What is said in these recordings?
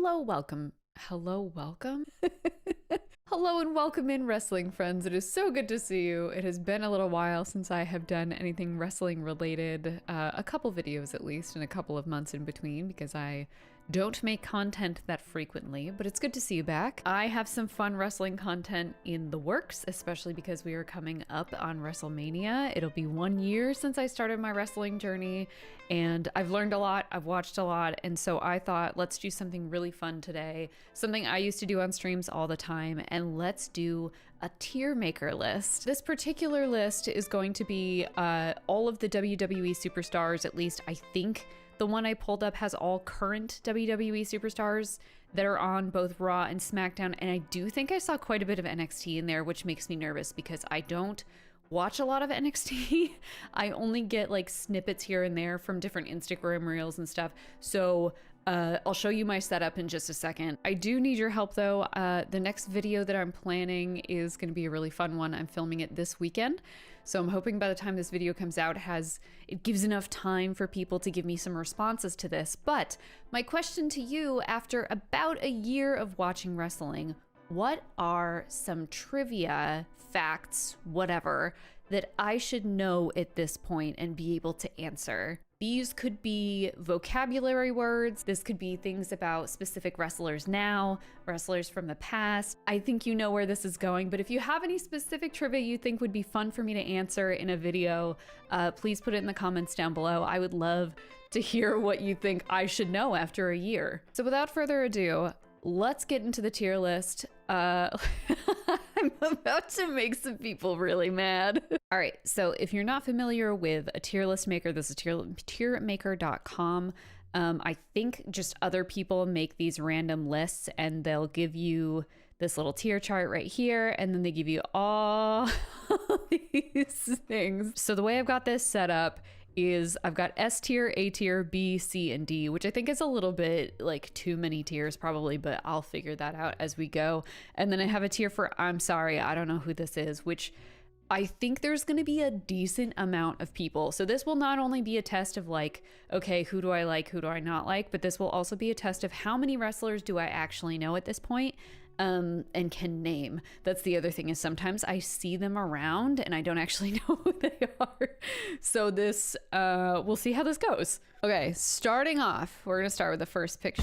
Hello, welcome. Hello, welcome? Hello and welcome in, wrestling friends. It is so good to see you. It has been a little while since I have done anything wrestling related, a couple videos at least, and a couple of months in between because I don't make content that frequently, but it's good to see you back. I have some fun wrestling content in the works, especially because we are coming up on WrestleMania. It'll be 1 year since I started my wrestling journey, and I've learned a lot, I've watched a lot, and so I thought, let's do something really fun today, something I used to do on streams all the time, and let's do a tier maker list. This particular list is going to be all of the WWE superstars, at least I think. The one I pulled up has all current WWE superstars that are on both Raw and SmackDown, and I do think I saw quite a bit of NXT in there, which makes me nervous because I don't watch a lot of NXT. I only get like snippets here and there from different Instagram reels and stuff. So I'll show you my setup in just a second. I do need your help though. The next video that I'm planning is going to be a really fun one. I'm filming it this weekend. So I'm hoping by the time this video comes out, it gives enough time for people to give me some responses to this. But my question to you, after about a year of watching wrestling, what are some trivia, facts, whatever, that I should know at this point and be able to answer? These could be vocabulary words. This could be things about specific wrestlers now, wrestlers from the past. I think you know where this is going, but if you have any specific trivia you think would be fun for me to answer in a video, please put it in the comments down below. I would love to hear what you think I should know after a year. So without further ado, let's get into the tier list. I'm about to make some people really mad. All right, so if you're not familiar with a tier list maker, this is tiermaker.com. I think just other people make these random lists and they'll give you this little tier chart right here, and then they give you all these things. So the way I've got this set up is I've got S tier, A tier, B, C, and D, which I think is a little bit like too many tiers probably, but I'll figure that out as we go. And then I have a tier for I'm sorry, I don't know who this is, which I think there's going to be a decent amount of people. So this will not only be a test of like, okay, who do I like, who do I not like, but this will also be a test of how many wrestlers do I actually know at this point. And can name. That's the other thing, is sometimes I see them around and I don't actually know who they are. So this, we'll see how this goes. Okay, starting off, we're gonna start with the first picture.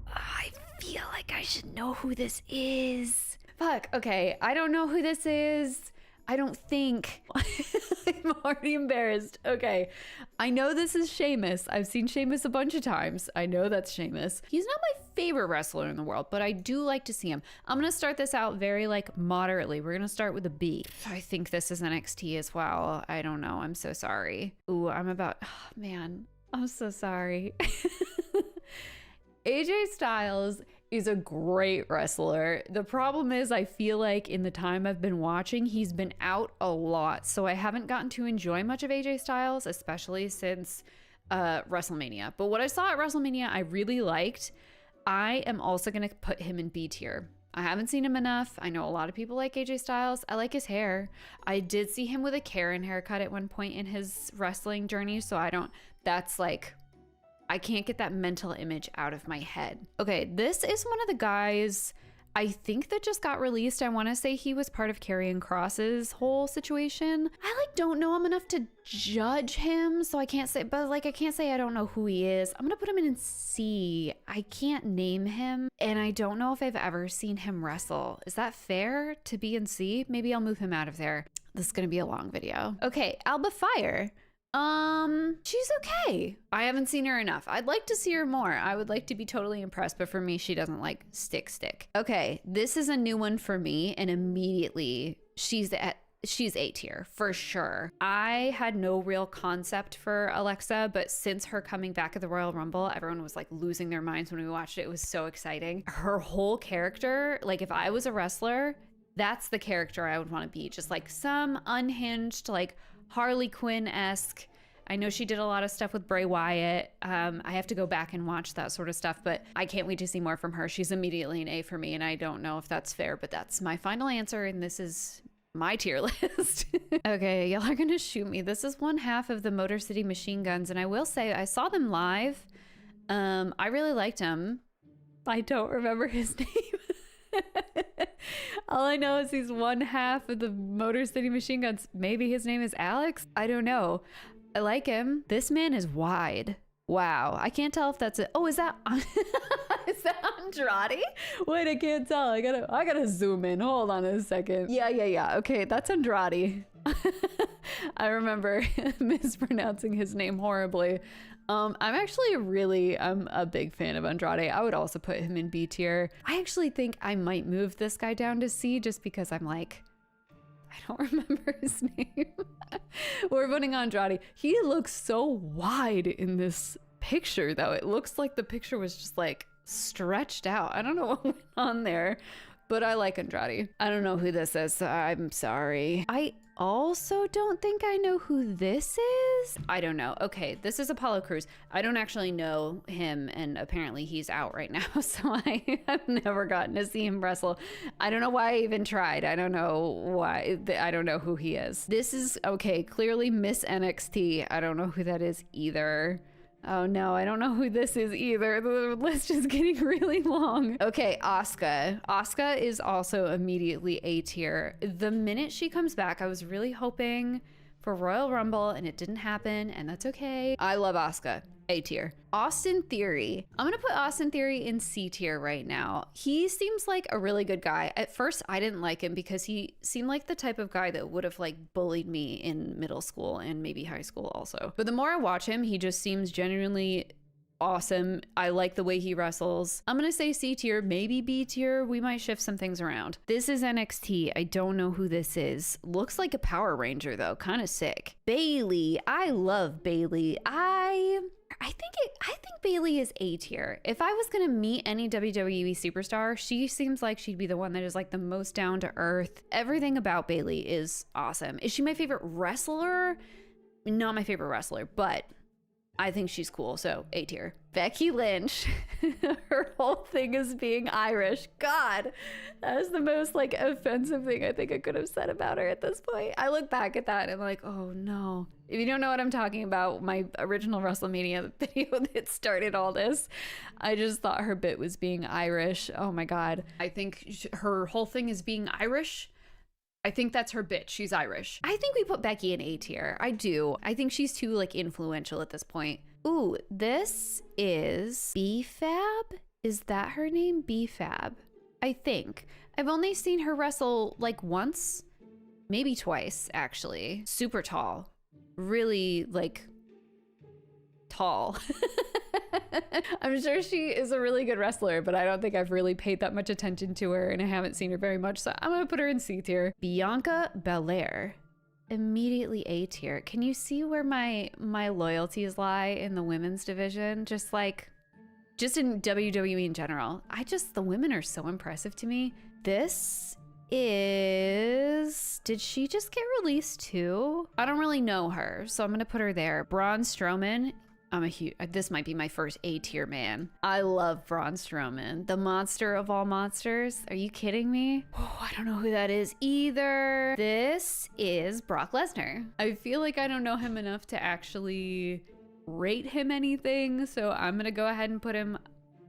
I feel like I should know who this is. Fuck, okay, I don't know who this is. I don't think. I'm already embarrassed. Okay, I know this is Sheamus. I've seen Sheamus a bunch of times. I know that's Sheamus. He's not my favorite wrestler in the world, but I do like to see him. I'm gonna start this out very like moderately. We're gonna start with a B. I think this is NXT as well. I don't know. I'm so sorry. Ooh, oh man, I'm so sorry. AJ Styles is a great wrestler. The problem is I feel like in the time I've been watching, he's been out a lot. So I haven't gotten to enjoy much of AJ Styles, especially since WrestleMania. But what I saw at WrestleMania, I really liked. I am also gonna put him in B tier. I haven't seen him enough. I know a lot of people like AJ Styles. I like his hair. I did see him with a Karen haircut at one point in his wrestling journey. So I can't get that mental image out of my head. Okay, this is one of the guys I think that just got released. I want to say he was part of Karrion Kross's whole situation. I don't know him enough to judge him, so I can't say, but I can't say I don't know who he is. I'm gonna put him in C. I can't name him, and I don't know if I've ever seen him wrestle. Is that fair to be in C? Maybe I'll move him out of there. This is gonna be a long video. Okay, Alba Fire. She's okay. I haven't seen her enough. I'd like to see her more. I would like to be totally impressed, but for me, she doesn't like stick. Okay, this is a new one for me, and immediately she's A tier for sure. I had no real concept for Alexa, but since her coming back at the Royal Rumble, everyone was like losing their minds when we watched it. It was so exciting. Her whole character, like if I was a wrestler, that's the character I would want to be. Just like some unhinged, like Harley Quinn-esque. I know she did a lot of stuff with Bray Wyatt. I have to go back and watch that sort of stuff, but I can't wait to see more from her. She's immediately an A for me, and I don't know if that's fair, but that's my final answer, and this is my tier list. Okay, y'all are gonna shoot me. This is one half of the Motor City Machine Guns, and I will say I saw them live I really liked him. I don't remember his name. All I know is he's one half of the Motor City Machine Guns. Maybe his name is Alex? I don't know. I like him. This man is wide. Wow. I can't tell if that's it. Oh, is that is that Andrade? Wait, I can't tell. I gotta zoom in. Hold on a second. Yeah. Okay, that's Andrade. I remember mispronouncing his name horribly. I'm a big fan of Andrade. I would also put him in B tier. I actually think I might move this guy down to C just because I'm like, I don't remember his name. We're voting Andrade. He looks so wide in this picture though. It looks like the picture was just like stretched out. I don't know what went on there, but I like Andrade. I don't know who this is, so I'm sorry. I also don't think I know who this is. I don't know. Okay, this is Apollo Crews. I don't actually know him, and apparently he's out right now, so I have never gotten to see him wrestle. I don't know why I even tried. I don't know why. I don't know who he is. This is, okay, clearly Miss NXT. I don't know who that is either. Oh no, I don't know who this is either. The list is getting really long. Okay, Asuka. Asuka is also immediately A tier. The minute she comes back, I was really hoping for Royal Rumble and it didn't happen, and that's okay. I love Asuka. A tier. Austin Theory. I'm gonna put Austin Theory in C tier right now. He seems like a really good guy. At first, I didn't like him because he seemed like the type of guy that would have like bullied me in middle school and maybe high school also. But the more I watch him, he just seems genuinely awesome. I like the way he wrestles. I'm gonna say C tier, maybe B tier. We might shift some things around. This is NXT. I don't know who this is. Looks like a Power Ranger though, kind of sick. Bailey. I love Bailey. I think Bailey is A tier. If I was gonna meet any WWE superstar, she seems like she'd be the one that is like the most down to earth. Everything about Bailey is awesome. Is she my favorite wrestler? Not my favorite wrestler, but I think she's cool, so A tier. Becky Lynch. Her whole thing is being Irish. God, that is the most like offensive thing I think I could have said about her at this point. I look back at that and I'm like, oh no. If you don't know what I'm talking about, my original WrestleMania video that started all this, I just thought her bit was being Irish. Oh my God. I think her whole thing is being Irish. I think that's her bit. She's Irish. I think we put Becky in A tier. I do. I think she's too like influential at this point. Ooh, this is B-Fab? Is that her name? B-Fab. I think. I've only seen her wrestle like once, maybe twice actually. Super tall. Really like tall. I'm sure she is a really good wrestler, but I don't think I've really paid that much attention to her and I haven't seen her very much, so I'm gonna put her in C tier. Bianca Belair. Immediately A tier. Can you see where my loyalties lie in the women's division? Just in WWE in general. The women are so impressive to me. This is, did she just get released too? I don't really know her, so I'm gonna put her there. Braun Strowman. This might be my first A tier man. I love Braun Strowman, the monster of all monsters. Are you kidding me? Oh, I don't know who that is either. This is Brock Lesnar. I feel like I don't know him enough to actually rate him anything, so I'm gonna go ahead and put him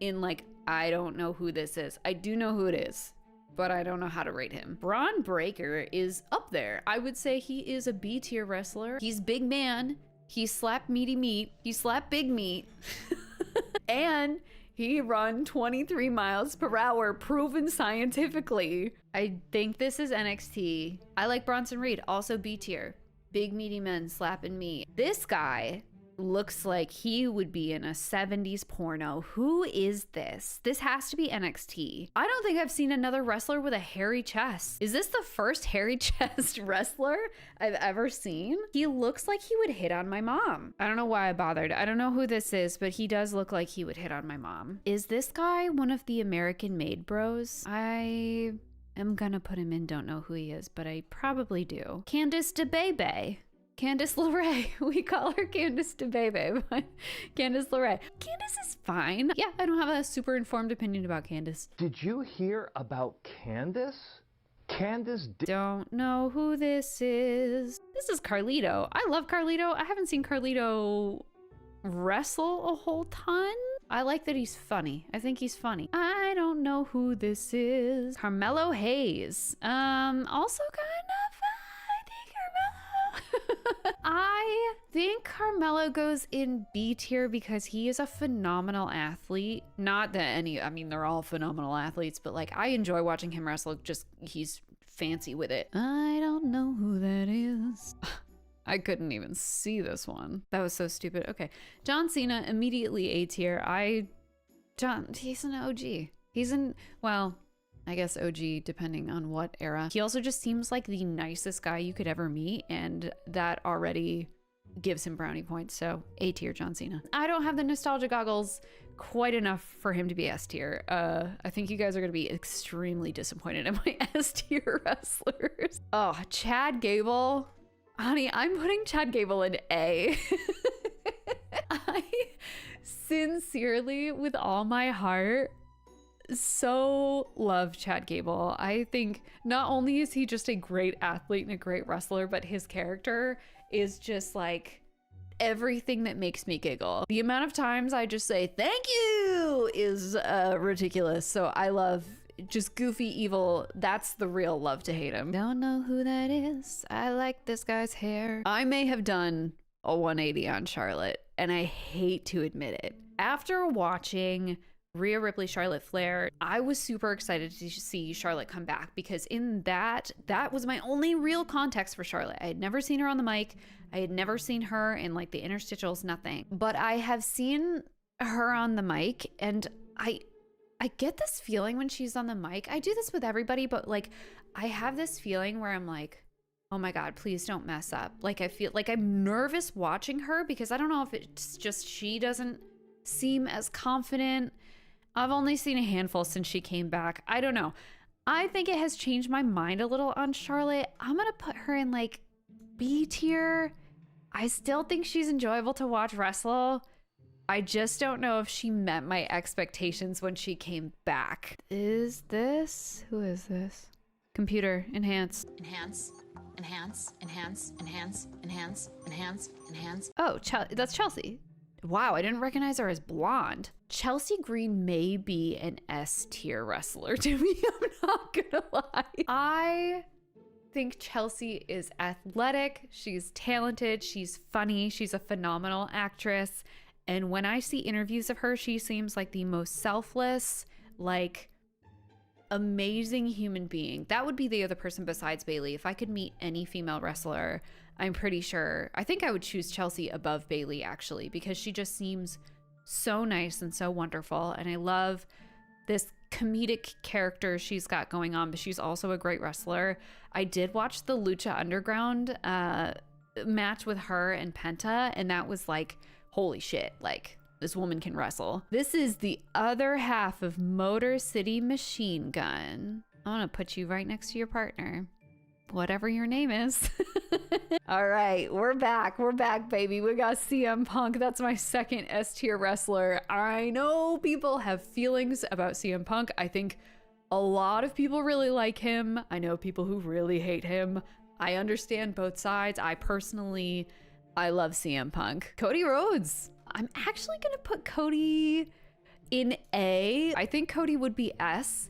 in like, I don't know who this is. I do know who it is, but I don't know how to rate him. Braun Breaker is up there. I would say he is a B tier wrestler. He's big man. He slapped meaty meat. He slapped big meat. And he run 23 miles per hour, proven scientifically. I think this is NXT. I like Bronson Reed, also B tier. Big meaty men slapping meat. This guy looks like he would be in a 70s porno. Who is this? This has to be NXT. I don't think I've seen another wrestler with a hairy chest. Is this the first hairy chest wrestler I've ever seen? He looks like he would hit on my mom. I don't know why I bothered. I don't know who this is, but he does look like he would hit on my mom. Is this guy one of the American Made Bros? I am gonna put him in, don't know who he is, but I probably do. Candice DeBebe. Candice LeRae. We call her Candice DeBebe, but Candice LeRae. Candice is fine. Yeah, I don't have a super informed opinion about Candice. Did you hear about Candice? Don't know who this is. This is Carlito. I love Carlito. I haven't seen Carlito wrestle a whole ton. I like that he's funny. I think he's funny. I don't know who this is. Carmelo Hayes. Also kind of, I think Carmelo. I think Carmelo goes in B tier because he is a phenomenal athlete. Not that I mean, they're all phenomenal athletes, but like I enjoy watching him wrestle. Just he's fancy with it. I don't know who that is. I couldn't even see this one. That was so stupid. Okay. John Cena, immediately A tier. He's an OG. Well, I guess OG depending on what era. He also just seems like the nicest guy you could ever meet, and that already gives him brownie points. So A tier, John Cena. I don't have the nostalgia goggles quite enough for him to be S tier. I think you guys are gonna be extremely disappointed in my S tier wrestlers. Oh, Chad Gable. Honey, I'm putting Chad Gable in A. I sincerely, with all my heart, so love Chad Gable. I think not only is he just a great athlete and a great wrestler, but his character is just like everything that makes me giggle. The amount of times I just say thank you is ridiculous. So I love just goofy evil. That's the real love to hate him. Don't know who that is. I like this guy's hair. I may have done a 180 on Charlotte, and I hate to admit it. After watching Rhea Ripley, Charlotte Flair, I was super excited to see Charlotte come back because in that was my only real context for Charlotte. I had never seen her on the mic. I had never seen her in like the interstitials, nothing. But I have seen her on the mic, and I get this feeling when she's on the mic. I do this with everybody, but like I have this feeling where I'm like, oh my God, please don't mess up. Like I feel like I'm nervous watching her because I don't know if it's just she doesn't seem as confident. I've only seen a handful since she came back. I don't know. I think it has changed my mind a little on Charlotte. I'm going to put her in like B tier. I still think she's enjoyable to watch wrestle. I just don't know if she met my expectations when she came back. Who is this? Computer, enhance. Enhance. Oh, that's Chelsea. Wow, I didn't recognize her as blonde. Chelsea Green may be an S tier wrestler to me. I'm not gonna lie. I think Chelsea is athletic. She's talented. She's funny. She's a phenomenal actress. And when I see interviews of her, she seems like the most selfless, like amazing human being. That would be the other person besides Bayley. If I could meet any female wrestler, I'm pretty sure, I think I would choose Chelsea above Bayley actually, because she just seems so nice and so wonderful. And I love this comedic character she's got going on, but she's also a great wrestler. I did watch the Lucha Underground match with her and Penta, and that was like, holy shit, like this woman can wrestle. This is the other half of Motor City Machine Gun. I want to put you right next to your partner, whatever your name is. All right, we're back, baby. We got CM Punk. That's my second S tier wrestler. I know people have feelings about CM Punk. I think a lot of people really like him. I know people who really hate him. I understand both sides. I love CM Punk. Cody Rhodes. I'm actually gonna put Cody in A. I think Cody would be S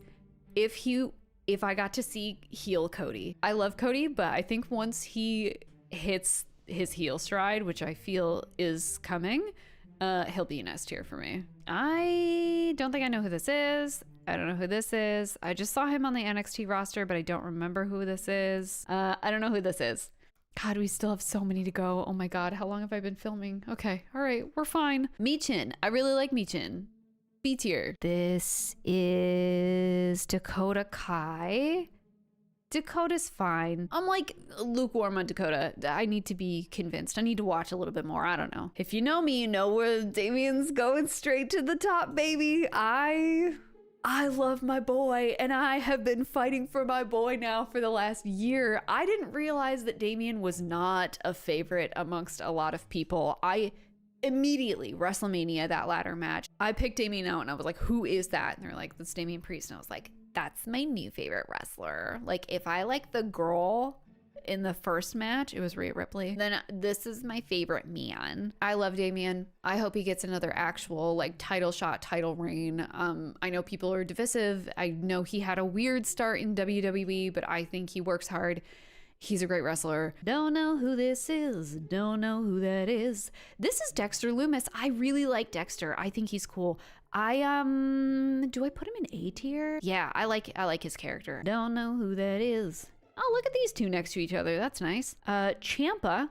if I got to see heel Cody. I love Cody, but I think once he hits his heel stride, which I feel is coming, he'll be an S tier for me. I don't think I know who this is. I don't know who this is. I just saw him on the NXT roster, but I don't remember who this is. I don't know who this is. God, we still have so many to go. Oh my God, how long have I been filming? Okay, all right, we're fine. Michin, I really like Michin. B tier. This is Dakota Kai. Dakota's fine. I'm like lukewarm on Dakota. I need to be convinced. I need to watch a little bit more. I don't know. If you know me, you know where Damien's going straight to the top, baby. I love my boy, and I have been fighting for my boy now for the last year. I didn't realize that Damien was not a favorite amongst a lot of people. I immediately, WrestleMania, that ladder match, I picked Damien out and I was like, who is that? And they're like, that's Damien Priest. And I was like, that's my new favorite wrestler. Like, if I like the girl in the first match, it was Rhea Ripley. Then this is my favorite man. I love Damian. I hope he gets another actual like title shot, title reign. I know people are divisive. I know he had a weird start in WWE, but I think he works hard. He's a great wrestler. Don't know who this is. Don't know who that is. This is Dexter Lumis. I really like Dexter. I think he's cool. Do I put him in A tier? Yeah, I like his character. Don't know who that is. Oh, look at these two next to each other. That's nice. Ciampa.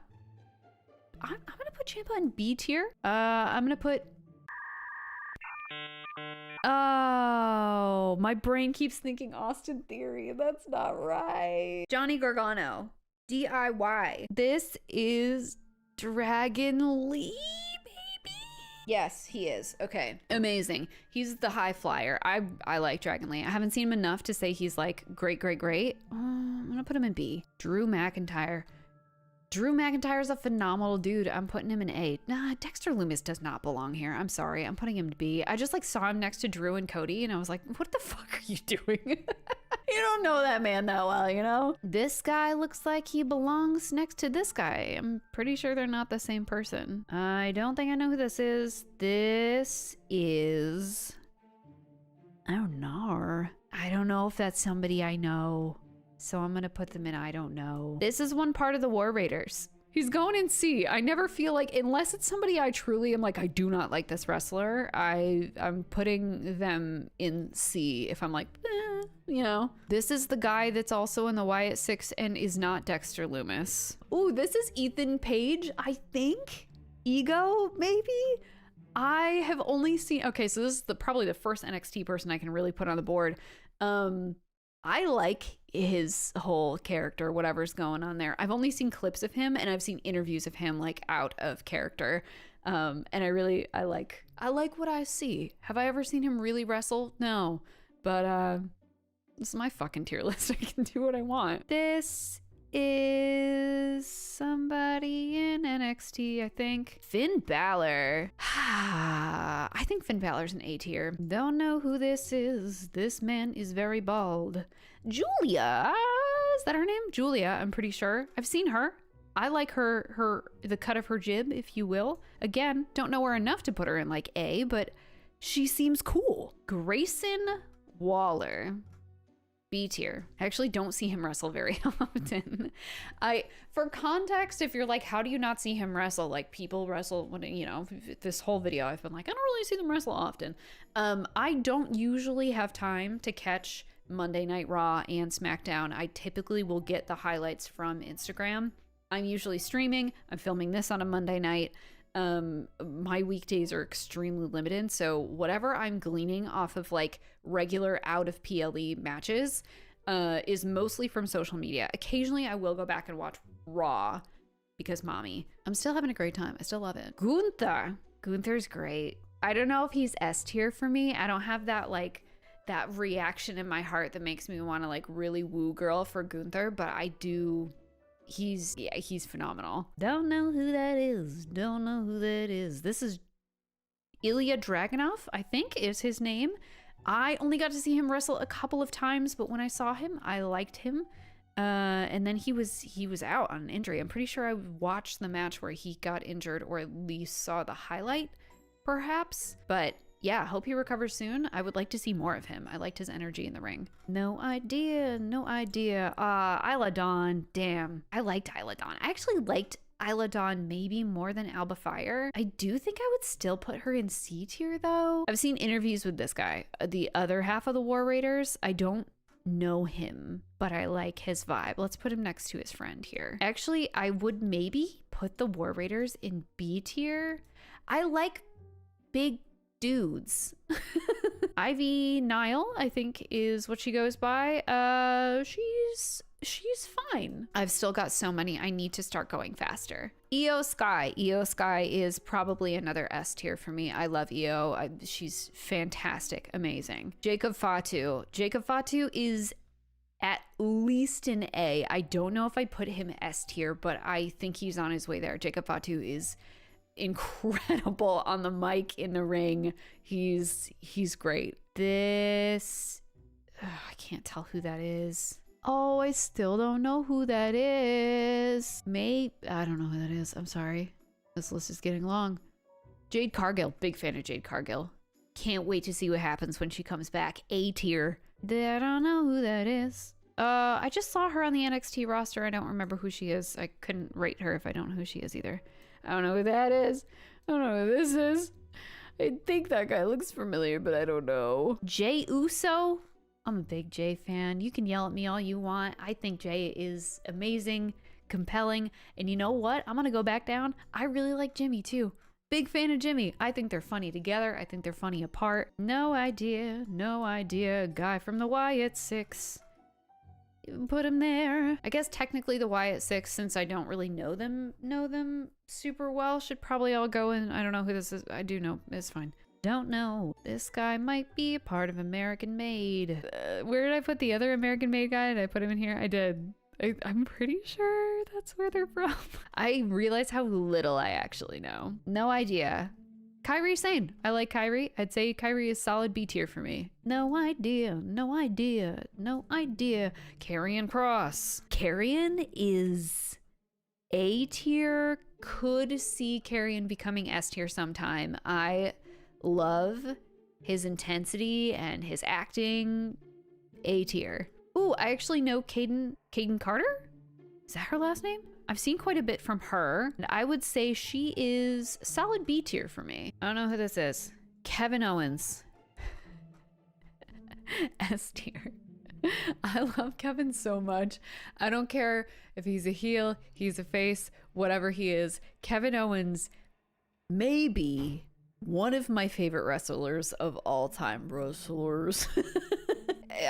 I'm gonna put Ciampa in B tier. I'm gonna put. Oh, my brain keeps thinking Austin Theory. That's not right. Johnny Gargano. DIY. This is Dragon Lee, baby. Yes, he is. Okay, amazing. He's the high flyer. I like Dragon Lee. I haven't seen him enough to say he's like great. I'm gonna put him in B. Drew McIntyre. Drew McIntyre's a phenomenal dude. I'm putting him in A. Nah, Dexter Lumis does not belong here. I'm sorry. I'm putting him in B. I just like saw him next to Drew and Cody and I was like, what the fuck are you doing? You don't know that man that well, you know? This guy looks like he belongs next to this guy. I'm pretty sure they're not the same person. I don't think I know who this is. This is... I don't know. I don't know if that's somebody I know. So I'm gonna put them in I don't know. This is one part of the War Raiders. He's going in C. I never feel like, unless it's somebody I truly am like, I do not like this wrestler, I'm putting them in C if I'm like, you know. This is the guy that's also in the Wyatt Six and is not Dexter Lumis. Ooh, this is Ethan Page, I think? Ego, maybe? I have only seen, okay, so this is probably the first NXT person I can really put on the board. I like his whole character, whatever's going on there. I've only seen clips of him and I've seen interviews of him like out of character. And I like what I see. Have I ever seen him really wrestle? No, but this is my fucking tier list. I can do what I want. This is somebody in NXT, I think. Finn Balor. I think Finn Balor's an A tier. Don't know who this is. This man is very bald. Julia. Is that her name? Julia, I'm pretty sure. I've seen her. I like the cut of her jib, if you will. Again, don't know her enough to put her in like A, but she seems cool. Grayson Waller. B tier. I actually don't see him wrestle very often. For context, if you're like, how do you not see him wrestle? Like people wrestle when, you know, this whole video I've been like, I don't really see them wrestle often. I don't usually have time to catch Monday Night Raw and SmackDown. I typically will get the highlights from Instagram. I'm usually streaming. I'm filming this on a Monday night. My weekdays are extremely limited, so whatever I'm gleaning off of like regular out of PLE matches is mostly from social media. Occasionally I will go back and watch Raw because mommy. I'm still having a great time. I still love it. Gunther's great. I don't know if he's S tier for me. I don't have that like that reaction in my heart that makes me want to like really woo girl for Gunther, but I do. He's phenomenal. Don't know who that is. Don't know who that is. This is Ilya Dragunov, I think is his name. I only got to see him wrestle a couple of times, but when I saw him, I liked him. And then he was out on an injury. I'm pretty sure I watched the match where he got injured, or at least saw the highlight, perhaps. But yeah, hope he recovers soon. I would like to see more of him. I liked his energy in the ring. No idea. Isla Dawn. Damn. I liked Isla Dawn. I actually liked Isla Dawn maybe more than Alba Fire. I do think I would still put her in C tier though. I've seen interviews with this guy, the other half of the War Raiders. I don't know him, but I like his vibe. Let's put him next to his friend here. Actually, I would maybe put the War Raiders in B tier. I like big dudes. Ivy Nile, I think is what she goes by. She's fine. I've still got so many. I need to start going faster. Io Sky. Io Sky is probably another S tier for me. I love Io. She's fantastic. Amazing. Jacob Fatu. Jacob Fatu is at least an A. I don't know if I put him S tier, but I think he's on his way there. Jacob Fatu is incredible on the mic, in the ring. He's great. This I can't tell who that is. Oh, I still don't know who that is. I don't know who that is. I'm sorry. This list is getting long. Jade Cargill. Big fan of Jade Cargill. Can't wait to see what happens when she comes back. A tier. I don't know who that is. I just saw her on the NXT roster. I don't remember who she is. I couldn't rate her if I don't know who she is either. I don't know who that is. I don't know who this is. I think that guy looks familiar, but I don't know. Jay Uso? I'm a big Jay fan. You can yell at me all you want. I think Jay is amazing, compelling, and you know what? I'm gonna go back down. I really like Jimmy too. Big fan of Jimmy. I think they're funny together. I think they're funny apart. No idea. Guy from the Wyatt Six. Put him there. I guess technically the Wyatt Six, since I don't really know them super well, should probably all go in. I don't know who this is. I do know. It's fine. Don't know. This guy might be a part of American Made. Where did I put the other American Made guy? Did I put him in here? I did. I'm pretty sure that's where they're from. I realize how little I actually know. No idea. Kairi Sane. I like Kairi. I'd say Kairi is solid B tier for me. No idea. Karrion Kross. Karrion is A tier. Could see Karrion becoming S tier sometime. I love his intensity and his acting. A tier. Ooh, I actually know Caden Carter? Is that her last name? I've seen quite a bit from her, and I would say she is solid B tier for me. I don't know who this is. Kevin Owens. S tier. I love Kevin so much. I don't care if he's a heel, he's a face, whatever he is. Kevin Owens may be one of my favorite wrestlers of all time.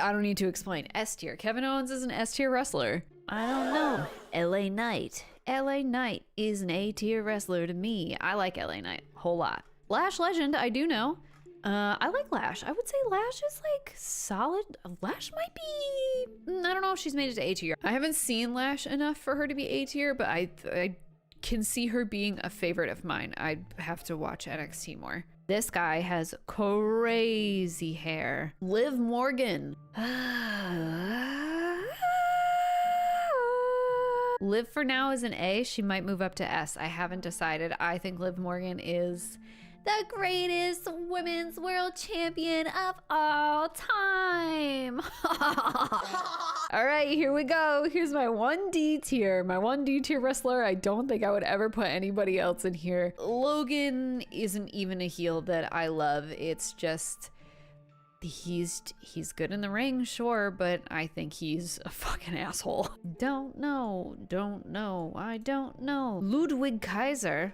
I don't need to explain. S tier. Kevin Owens is an S tier wrestler. I don't know. LA Knight. LA Knight is an A tier wrestler to me. I like LA Knight a whole lot. Lash Legend, I do know. I like Lash. I would say Lash is like solid. Lash might be, I don't know if she's made it to A tier. I haven't seen Lash enough for her to be A tier, but I can see her being a favorite of mine. I'd have to watch NXT more. This guy has crazy hair. Liv Morgan. Liv for now is an A. She might move up to S. I haven't decided. I think Liv Morgan is the greatest women's world champion of all time. All right, here we go. Here's my 1D tier. My 1D tier wrestler. I don't think I would ever put anybody else in here. Logan isn't even a heel that I love. It's just he's good in the ring, sure, but I think he's a fucking asshole. Don't know. I don't know. Ludwig Kaiser.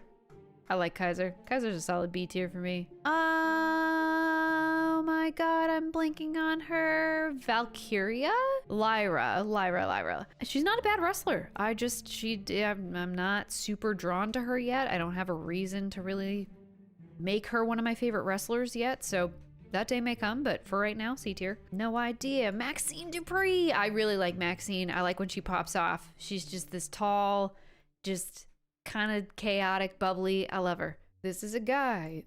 I like Kaiser. Kaiser's a solid B tier for me. Oh my god, I'm blanking on her. Valkyria? Lyra. She's not a bad wrestler. I'm not super drawn to her yet. I don't have a reason to really make her one of my favorite wrestlers yet, so that day may come, but for right now, C tier. No idea. Maxine Dupree. I really like Maxine. I like when she pops off. She's just this tall, just kind of chaotic, bubbly. I love her. This is Dominic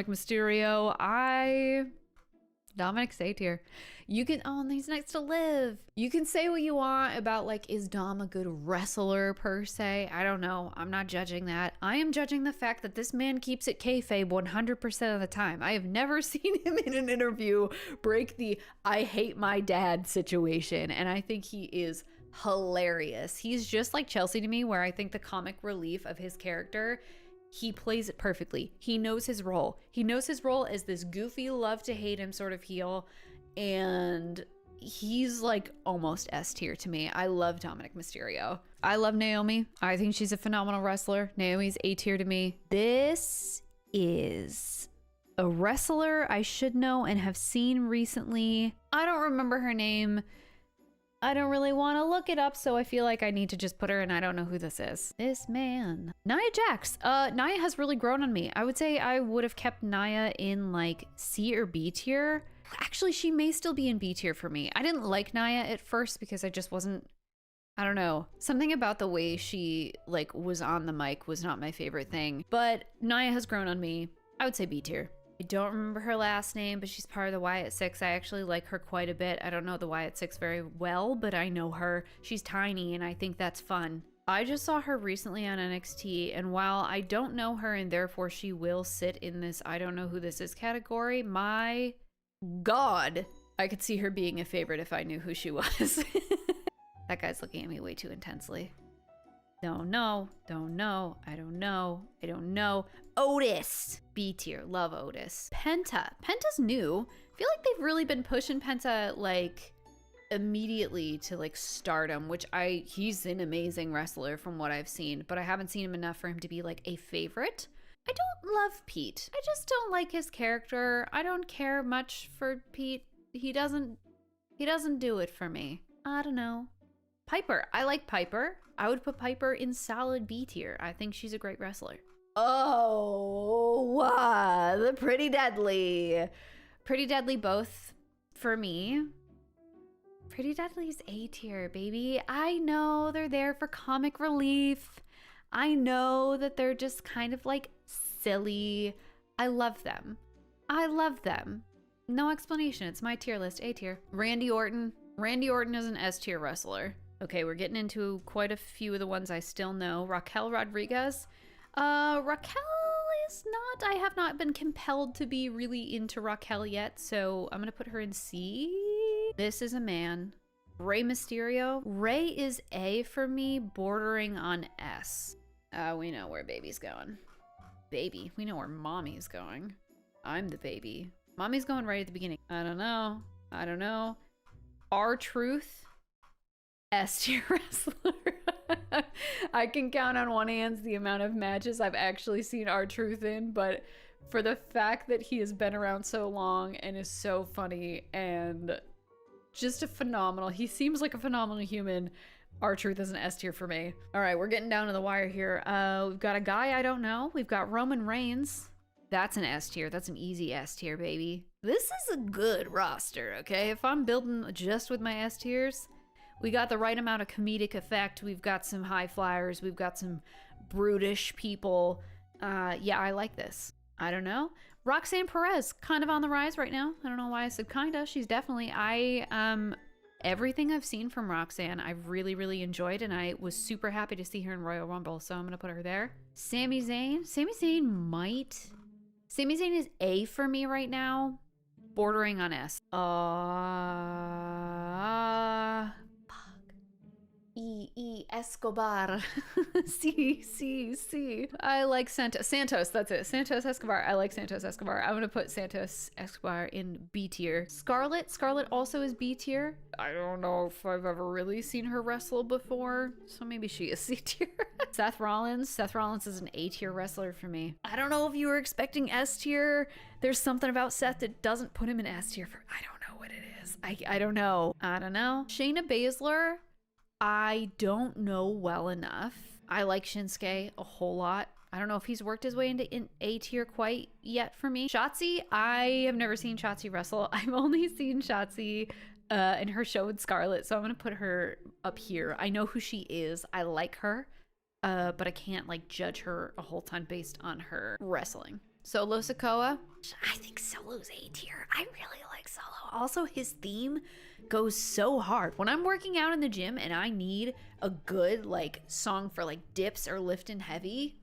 Mysterio. Dominic's A tier. He's next to Liv. You can say what you want about, like, is Dom a good wrestler per se? I don't know. I'm not judging that. I am judging the fact that this man keeps it kayfabe 100% of the time. I have never seen him in an interview break the I hate my dad situation, and I think he is hilarious. He's just like Chelsea to me, where I think the comic relief of his character, he plays it perfectly. He knows his role. He knows his role as this goofy, love to hate him sort of heel, and he's like almost S tier to me. I love Dominic Mysterio. I love Naomi. I think she's a phenomenal wrestler. Naomi's A tier to me. This is a wrestler I should know and have seen recently. I don't remember her name. I don't really want to look it up, so I feel like I need to just put her in. I don't know who this is. This man. Nia Jax. Nia has really grown on me. I would say I would have kept Nia in like C or B tier. Actually, she may still be in B tier for me. I didn't like Nia at first because I just wasn't, I don't know. Something about the way she like was on the mic was not my favorite thing. But Nia has grown on me. I would say B tier. I don't remember her last name, but she's part of the Wyatt Six. I actually like her quite a bit. I don't know the Wyatt Six very well, but I know her. She's tiny, and I think that's fun. I just saw her recently on NXT, and while I don't know her and therefore she will sit in this I don't know who this is category, my God, I could see her being a favorite if I knew who she was. That guy's looking at me way too intensely. Don't know, I don't know. Otis! B tier, love Otis. Penta's new. I feel like they've really been pushing Penta like immediately to like stardom, which he's an amazing wrestler from what I've seen, but I haven't seen him enough for him to be like a favorite. I don't love Pete. I just don't like his character. I don't care much for Pete. He doesn't do it for me. I don't know. Piper. I like Piper. I would put Piper in solid B tier. I think she's a great wrestler. Oh, the Pretty Deadly. Pretty Deadly both for me. Pretty Deadly's A tier, baby. I know they're there for comic relief. I know that they're just kind of like silly. I love them. No explanation. It's my tier list. A tier. Randy Orton. Randy Orton is an S tier wrestler. Okay, we're getting into quite a few of the ones I still know. Raquel Rodriguez. Raquel is not. I have not been compelled to be really into Raquel yet, so I'm gonna put her in C. This is a man. Rey Mysterio. Rey is A for me, bordering on S. We know where baby's going. Baby. We know where mommy's going. I'm the baby. Mommy's going right at the beginning. I don't know. R-Truth. S tier wrestler. I can count on one hand the amount of matches I've actually seen R-Truth in, but for the fact that he has been around so long and is so funny and just he seems like a phenomenal human, R-Truth is an S tier for me. All right, we're getting down to the wire here. We've got a guy I don't know. We've got Roman Reigns. That's an S tier. That's an easy S tier, baby. This is a good roster, okay? If I'm building just with my S tiers, we got the right amount of comedic effect. We've got some high flyers. We've got some brutish people. Yeah, I like this. I don't know. Roxanne Perez, kind of on the rise right now. I don't know why I said kinda. She's definitely, everything I've seen from Roxanne, I've really, really enjoyed, and I was super happy to see her in Royal Rumble, so I'm gonna put her there. Sami Zayn. Sami Zayn is A for me right now, bordering on S. Escobar. C. I like Santos, that's it. Santos Escobar. I like Santos Escobar. I'm gonna put Santos Escobar in B tier. Scarlett also is B tier. I don't know if I've ever really seen her wrestle before, so maybe she is C tier. Seth Rollins is an A tier wrestler for me. I don't know if you were expecting S tier. There's something about Seth that doesn't put him in S tier I don't know what it is. I don't know. Shayna Baszler, I don't know well enough. I like Shinsuke a whole lot. I don't know if he's worked his way into A tier quite yet for me. Shotzi, I have never seen Shotzi wrestle. I've only seen Shotzi in her show with Scarlett, so I'm gonna put her up here. I know who she is. I like her, but I can't like judge her a whole ton based on her wrestling. Solo Sikoa, I think Solo's A tier. I really like Solo. Also, his theme goes so hard. When I'm working out in the gym and I need a good like song for like dips or lifting heavy,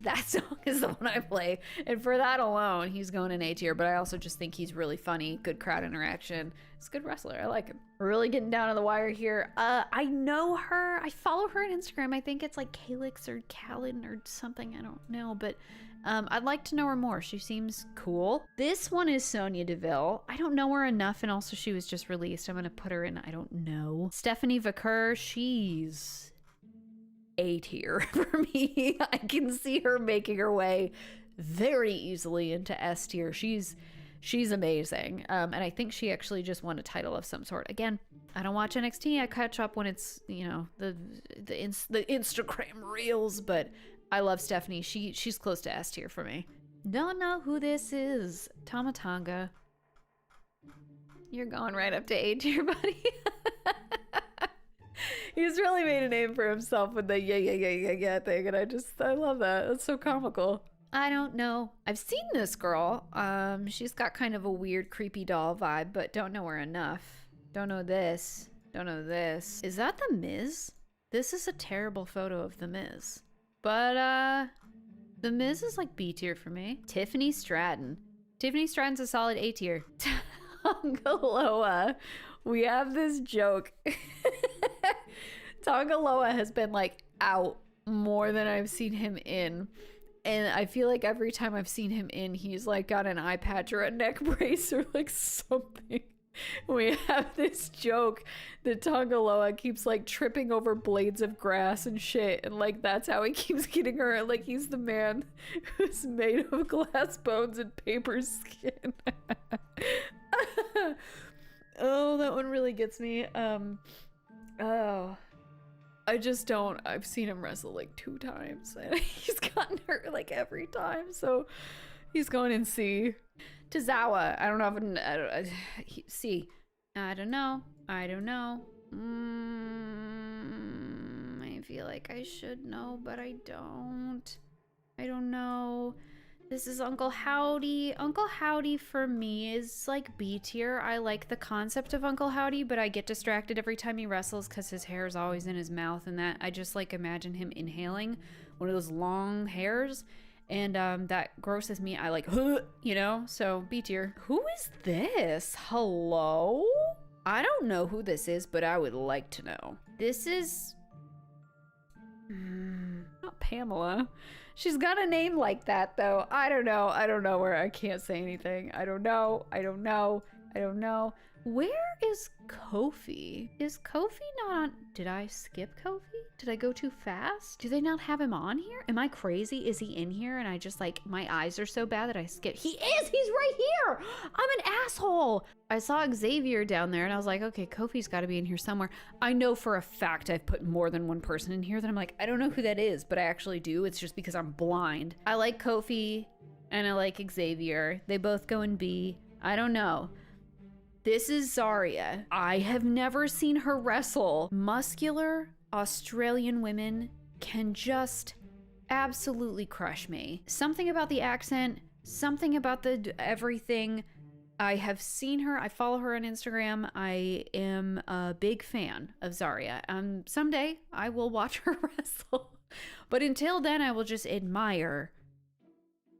that song is the one I play. And for that alone, he's going in A tier, but I also just think he's really funny, good crowd interaction. He's a good wrestler. I like him. We're really getting down to the wire here. I know her. I follow her on Instagram. I think it's like Calix or Callan or something. I don't know, but I'd like to know her more. She seems cool. This one is Sonya Deville. I don't know her enough, and also she was just released. I'm gonna put her in, I don't know. Stephanie Vaquer, she's A tier for me. I can see her making her way very easily into S tier. She's amazing. And I think she actually just won a title of some sort. Again, I don't watch NXT. I catch up when it's, you know, the Instagram reels, but I love Stephanie. She's close to S tier for me. Don't know who this is. Tama Tonga. You're going right up to A tier, buddy. He's really made a name for himself with the yeah thing, and I love that. That's so comical. I don't know. I've seen this girl. She's got kind of a weird, creepy doll vibe, but don't know her enough. Don't know this. Don't know this. Is that The Miz? This is a terrible photo of The Miz. But, The Miz is like B tier for me. Tiffany Stratton. Tiffany Stratton's a solid A tier. Tongaloa. We have this joke. Tongaloa has been like out more than I've seen him in. And I feel like every time I've seen him in, he's like got an eye patch or a neck brace or like something. We have this joke that Tongaloa keeps like tripping over blades of grass and shit. And like that's how he keeps getting her. Like he's the man who's made of glass bones and paper skin. Oh, that one really gets me. Oh. I just don't. I've seen him wrestle like 2 times and he's gotten hurt like every time. So he's going in C. Tozawa. I don't know if C. I don't know. I don't know. I feel like I should know, but I don't. I don't know. This is Uncle Howdy. Uncle Howdy for me is like B tier. I like the concept of Uncle Howdy, but I get distracted every time he wrestles because his hair is always in his mouth, and that I just like imagine him inhaling one of those long hairs, and that grosses me. I like, you know, so B tier. Who is this? Hello? I don't know who this is, but I would like to know. This is not Pamela. She's got a name like that, though. I don't know. I don't know where. I can't say anything. I don't know. I don't know. I don't know. Where is Kofi? Is Kofi not on? Did I skip Kofi? Did I go too fast? Do they not have him on here? Am I crazy? Is he in here? And I just like, my eyes are so bad that I skip. He is! He's right here! I'm an asshole! I saw Xavier down there and I was like, okay, Kofi's gotta be in here somewhere. I know for a fact I've put more than one person in here that I'm like, I don't know who that is, but I actually do. It's just because I'm blind. I like Kofi and I like Xavier. They both go in B. I don't know. This is Zarya. I have never seen her wrestle. Muscular Australian women can just absolutely crush me. Something about the accent, something about the everything. I have seen her. I follow her on Instagram. I am a big fan of Zarya. Someday I will watch her wrestle. But until then, I will just admire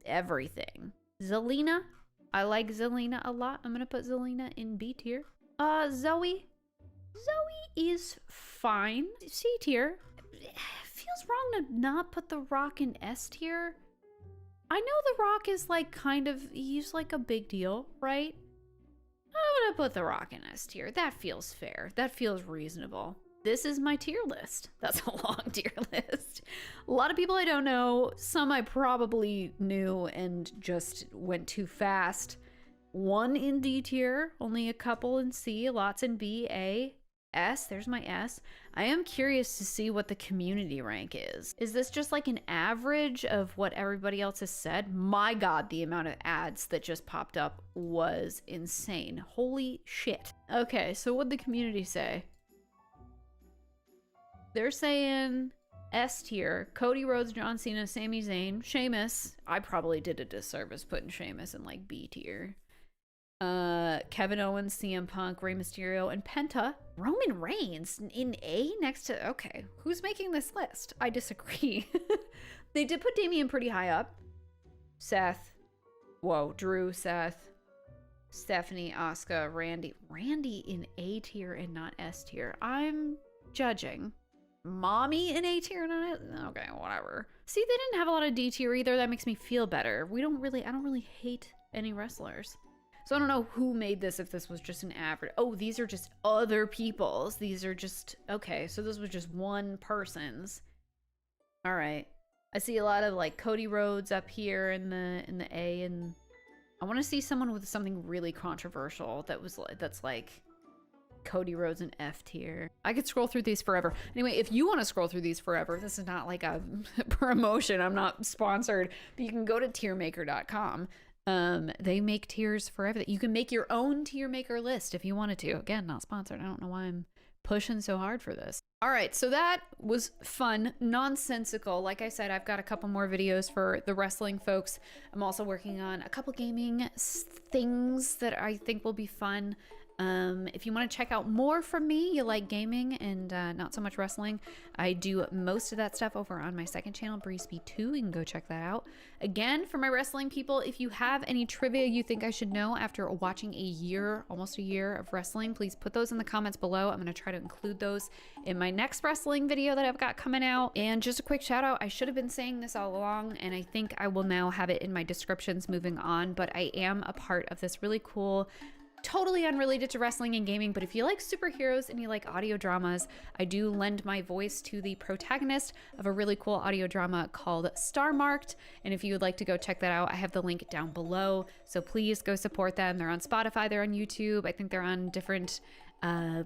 everything. Zelina. I like Zelina a lot. I'm gonna put Zelina in B tier. Zoe. Zoe is fine. C tier. It feels wrong to not put The Rock in S tier. I know The Rock is like kind of, he's like a big deal, right? I'm gonna put The Rock in S tier. That feels fair. That feels reasonable. This is my tier list. That's a long tier list. A lot of people I don't know. Some I probably knew and just went too fast. 1 in D tier, only a couple in C, lots in B, A, S. There's my S. I am curious to see what the community rank is. Is this just like an average of what everybody else has said? My God, the amount of ads that just popped up was insane. Holy shit. Okay, so what'd the community say? They're saying S tier. Cody Rhodes, John Cena, Sami Zayn, Sheamus. I probably did a disservice putting Sheamus in like B tier. Kevin Owens, CM Punk, Rey Mysterio, and Penta. Roman Reigns in A next to... Okay, who's making this list? I disagree. They did put Damian pretty high up. Seth. Whoa, Drew, Seth. Stephanie, Asuka, Randy. Randy in A tier and not S tier. I'm judging. Mommy in A tier, not okay, whatever. See, they didn't have a lot of D tier either. That makes me feel better. I don't really hate any wrestlers. So I don't know who made this, if this was just an average. Oh, these are just other people's. These are just, okay, so this was just one person's. All right. I see a lot of like Cody Rhodes up here in the A, and I want to see someone with something really controversial that's like Cody Rhodes in F tier. I could scroll through these forever. Anyway, if you want to scroll through these forever, this is not like a promotion. I'm not sponsored, but you can go to tiermaker.com. They make tiers for everything. You can make your own tier maker list if you wanted to. Again, not sponsored. I don't know why I'm pushing so hard for this. All right, so that was fun, nonsensical. Like I said, I've got a couple more videos for the wrestling folks. I'm also working on a couple gaming things that I think will be fun. If you want to check out more from me, you like gaming and not so much wrestling, I do most of that stuff over on my second channel, Briesbe 2. You can go check that out. Again, for my wrestling people, if you have any trivia you think I should know after watching almost a year of wrestling, please put those in the comments below. I'm going to try to include those in my next wrestling video that I've got coming out. And just a quick shout out, I should have been saying this all along, and I think I will now have it in my descriptions moving on, but I am a part of this really cool, totally unrelated to wrestling and gaming, but if you like superheroes and you like audio dramas, I do lend my voice to the protagonist of a really cool audio drama called Star Marked. And if you would like to go check that out, I have the link down below. So please go support them. They're on Spotify, they're on YouTube. I think they're on different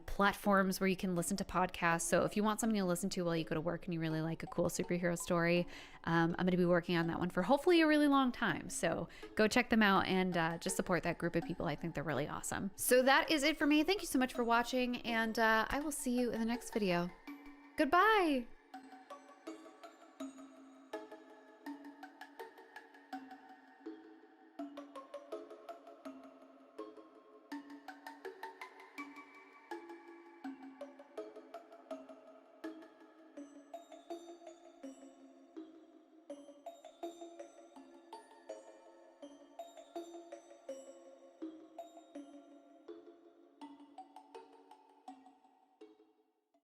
platforms where you can listen to podcasts. So if you want something to listen to while you go to work and you really like a cool superhero story, I'm going to be working on that one for hopefully a really long time. So go check them out and just support that group of people. I think they're really awesome. So that is it for me. Thank you so much for watching, and I will see you in the next video. Goodbye.